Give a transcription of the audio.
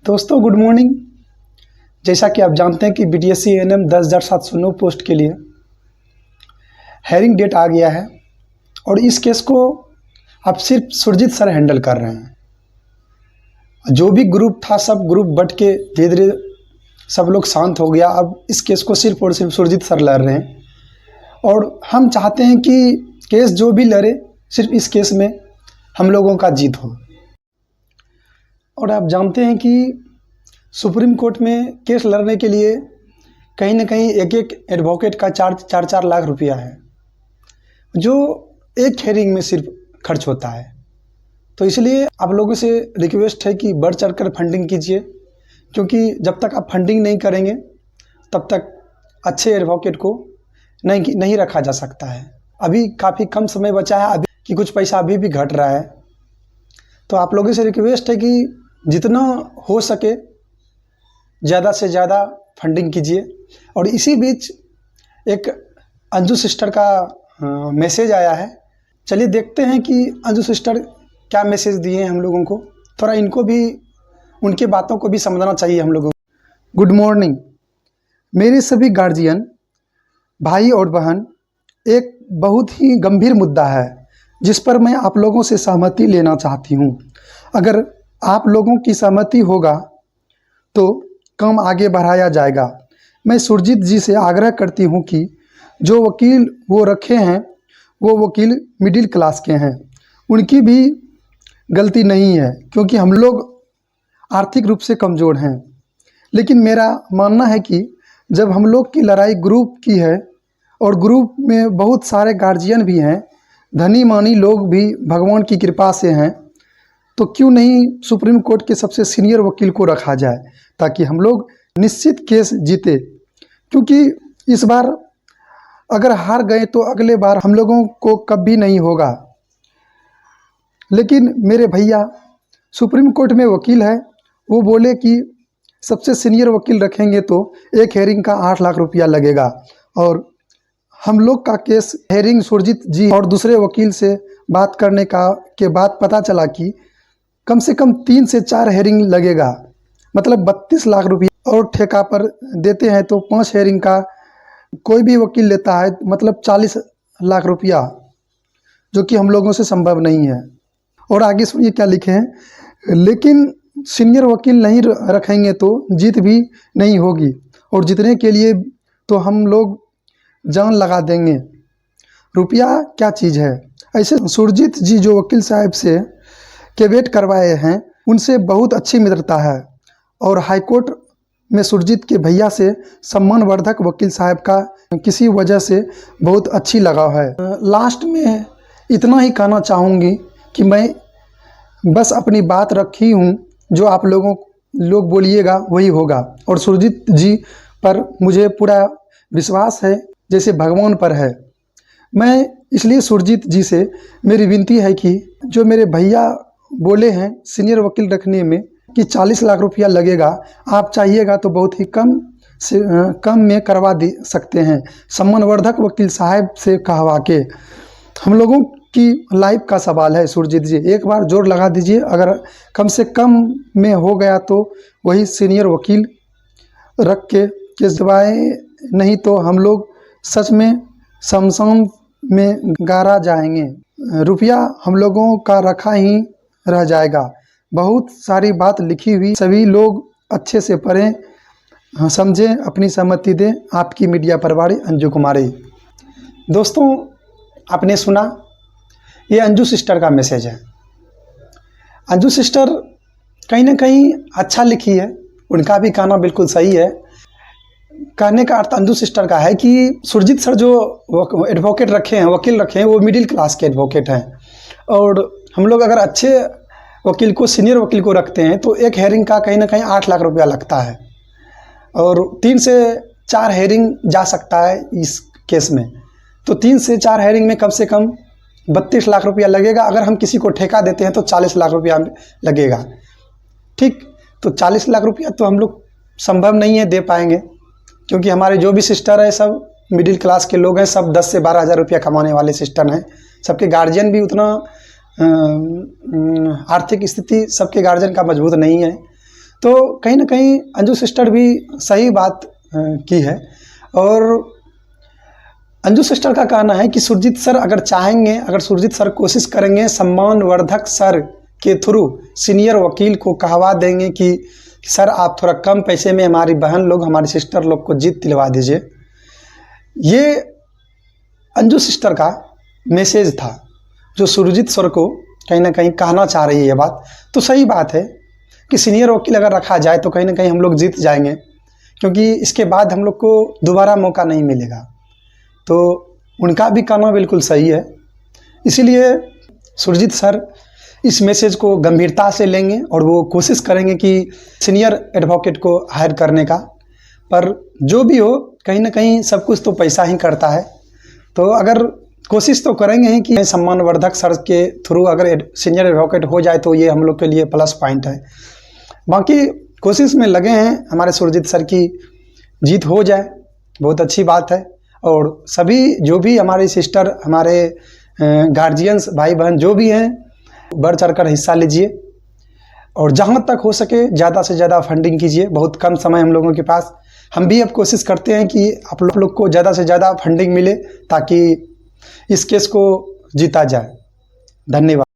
दोस्तों good morning. जैसा कि आप जानते हैं कि बीडीएससी एएनएम 10,709 पोस्ट के लिए हेयरिंग डेट आ गया है और इस केस को अब सिर्फ सुरजीत सर हैंडल कर रहे हैं। जो भी ग्रुप था सब ग्रुप बट के धीरे धीरे सब लोग शांत हो गया। अब इस केस को सिर्फ और सिर्फ सुरजीत सर लड़ रहे हैं और हम चाहते हैं कि केस जो भी लड़े सिर्फ इस केस में हम लोगों का जीत हो। और आप जानते हैं कि सुप्रीम कोर्ट में केस लड़ने के लिए कहीं ना कहीं एक एक एडवोकेट का 4-4 लाख रुपया है, जो एक हेयरिंग में सिर्फ खर्च होता है। तो इसलिए आप लोगों से रिक्वेस्ट है कि बढ़ चढ़कर फंडिंग कीजिए, क्योंकि जब तक आप फंडिंग नहीं करेंगे तब तक अच्छे एडवोकेट को नहीं रखा जा सकता है। अभी काफ़ी कम समय बचा है, अभी कि कुछ पैसा अभी भी घट रहा है। तो आप लोगों से रिक्वेस्ट है कि जितना हो सके ज़्यादा से ज़्यादा फंडिंग कीजिए। और इसी बीच एक अंजू सिस्टर का मैसेज आया है। चलिए देखते हैं कि अंजू सिस्टर क्या मैसेज दिए हैं हम लोगों को। थोड़ा इनको भी, उनके बातों को भी समझना चाहिए हम लोगों को। गुड मॉर्निंग मेरे सभी गार्जियन भाई और बहन, एक बहुत ही गंभीर मुद्दा है जिस पर मैं आप लोगों से सहमति लेना चाहती हूँ। अगर आप लोगों की सहमति होगा तो काम आगे बढ़ाया जाएगा। मैं सुरजीत जी से आग्रह करती हूँ कि जो वकील वो रखे हैं वो वकील मिडिल क्लास के हैं, उनकी भी गलती नहीं है क्योंकि हम लोग आर्थिक रूप से कमज़ोर हैं। लेकिन मेरा मानना है कि जब हम लोग की लड़ाई ग्रुप की है और ग्रुप में बहुत सारे गार्जियन भी हैं, धनी मानी लोग भी भगवान की कृपा से हैं, तो क्यों नहीं सुप्रीम कोर्ट के सबसे सीनियर वकील को रखा जाए ताकि हम लोग निश्चित केस जीते। क्योंकि इस बार अगर हार गए तो अगले बार हम लोगों को कभी नहीं होगा। लेकिन मेरे भैया सुप्रीम कोर्ट में वकील है, वो बोले कि सबसे सीनियर वकील रखेंगे तो एक हेयरिंग का 8 लाख रुपया लगेगा। और हम लोग का केस हेयरिंग सुरजीत जी और दूसरे वकील से बात करने के बाद पता चला कि कम से कम 3 से 4 हेयरिंग लगेगा, मतलब 32 लाख रुपया। और ठेका पर देते हैं तो 5 हेयरिंग का कोई भी वकील लेता है, मतलब 40 लाख रुपया, जो कि हम लोगों से संभव नहीं है। और आगे सुनिए क्या लिखे हैं, लेकिन सीनियर वकील नहीं रखेंगे तो जीत भी नहीं होगी और जीतने के लिए तो हम लोग जान लगा देंगे। रुपया क्या चीज़ है। ऐसे सुरजीत जी जो वकील साहब से केवेट करवाए हैं उनसे बहुत अच्छी मित्रता है और हाईकोर्ट में सुरजीत के भैया से सम्मानवर्धक वकील साहब का किसी वजह से बहुत अच्छी लगाव है। लास्ट में इतना ही कहना चाहूँगी कि मैं बस अपनी बात रखी हूँ, जो आप लोग बोलिएगा वही होगा। और सुरजीत जी पर मुझे पूरा विश्वास है जैसे भगवान पर है। मैं इसलिए सुरजीत जी से मेरी विनती है कि जो मेरे भैया बोले हैं सीनियर वकील रखने में कि 40 लाख रुपया लगेगा, आप चाहिएगा तो बहुत ही कम में करवा दे सकते हैं। सम्मानवर्धक वकील साहब से कहवा के। हम लोगों की लाइफ का सवाल है सुरजीत जी, एक बार जोर लगा दीजिए। अगर कम से कम में हो गया तो वही सीनियर वकील रख के केस दबाए, नहीं तो हम लोग सच में शमशान में गाड़ा जाएंगे। रुपया हम लोगों का रखा ही रह जाएगा। बहुत सारी बात लिखी हुई, सभी लोग अच्छे से पढ़ें, समझें, अपनी सहमति दें। आपकी मीडिया प्रभारी अंजू कुमारी। दोस्तों आपने सुना, ये अंजू सिस्टर का मैसेज है। अंजू सिस्टर कहीं ना कहीं अच्छा लिखी है, उनका भी कहना बिल्कुल सही है। कहने का अर्थ अंजू सिस्टर का है कि सुरजीत सर जो एडवोकेट रखे हैं, वकील रखे हैं, वो मिडिल क्लास के एडवोकेट हैं। और हम लोग अगर अच्छे वकील को, सीनियर वकील को रखते हैं तो एक हेयरिंग का कहीं ना कहीं 8 लाख रुपया लगता है और 3 से 4 हेयरिंग जा सकता है इस केस में। तो 3 से 4 हेयरिंग में कम से कम 32 लाख रुपया लगेगा। अगर हम किसी को ठेका देते हैं तो 40 लाख रुपया लगेगा। ठीक, तो 40 लाख रुपया तो हम लोग संभव नहीं है दे पाएंगे, क्योंकि हमारे जो भी सिस्टर है सब मिडिल क्लास के लोग हैं, सब 10 से 12 हज़ार रुपया कमाने वाले सिस्टर हैं। सबके गार्जियन भी उतना आर्थिक स्थिति सबके गार्जियन का मजबूत नहीं है। तो कहीं ना कहीं अंजू सिस्टर भी सही बात की है। और अंजू सिस्टर का कहना है कि सुरजीत सर अगर चाहेंगे, अगर सुरजीत सर कोशिश करेंगे, सम्मानवर्धक सर के थ्रू सीनियर वकील को कहवा देंगे कि सर आप थोड़ा कम पैसे में हमारी बहन लोग, हमारी सिस्टर लोग को जीत दिलवा दीजिए। ये अंजू सिस्टर का मैसेज था जो सुरजीत सर को कहीं ना कहीं कहना चाह रही है। ये बात तो सही बात है कि सीनियर वकील अगर रखा जाए तो कहीं ना कहीं हम लोग जीत जाएंगे, क्योंकि इसके बाद हम लोग को दोबारा मौका नहीं मिलेगा। तो उनका भी कहना बिल्कुल सही है। इसीलिए सुरजीत सर इस मैसेज को गंभीरता से लेंगे और वो कोशिश करेंगे कि सीनियर एडवोकेट को हायर करने का। पर जो भी हो, कहीं ना कहीं सब कुछ तो पैसा ही करता है। तो अगर कोशिश तो करेंगे ही कि सम्मानवर्धक सर के थ्रू अगर सीनियर एडवोकेट हो जाए तो ये हम लोग के लिए प्लस पॉइंट है। बाकी कोशिश में लगे हैं हमारे सुरजीत सर की जीत हो जाए, बहुत अच्छी बात है। और सभी जो भी हमारी सिस्टर, हमारे गार्जियंस, भाई बहन जो भी हैं, बढ़ चढ़ कर हिस्सा लीजिए और जहाँ तक हो सके ज़्यादा से ज़्यादा फंडिंग कीजिए। बहुत कम समय हम लोगों के पास, हम भी अब कोशिश करते हैं कि आप लोग को ज़्यादा से ज़्यादा फंडिंग मिले ताकि इस केस को जीता जाए। धन्यवाद।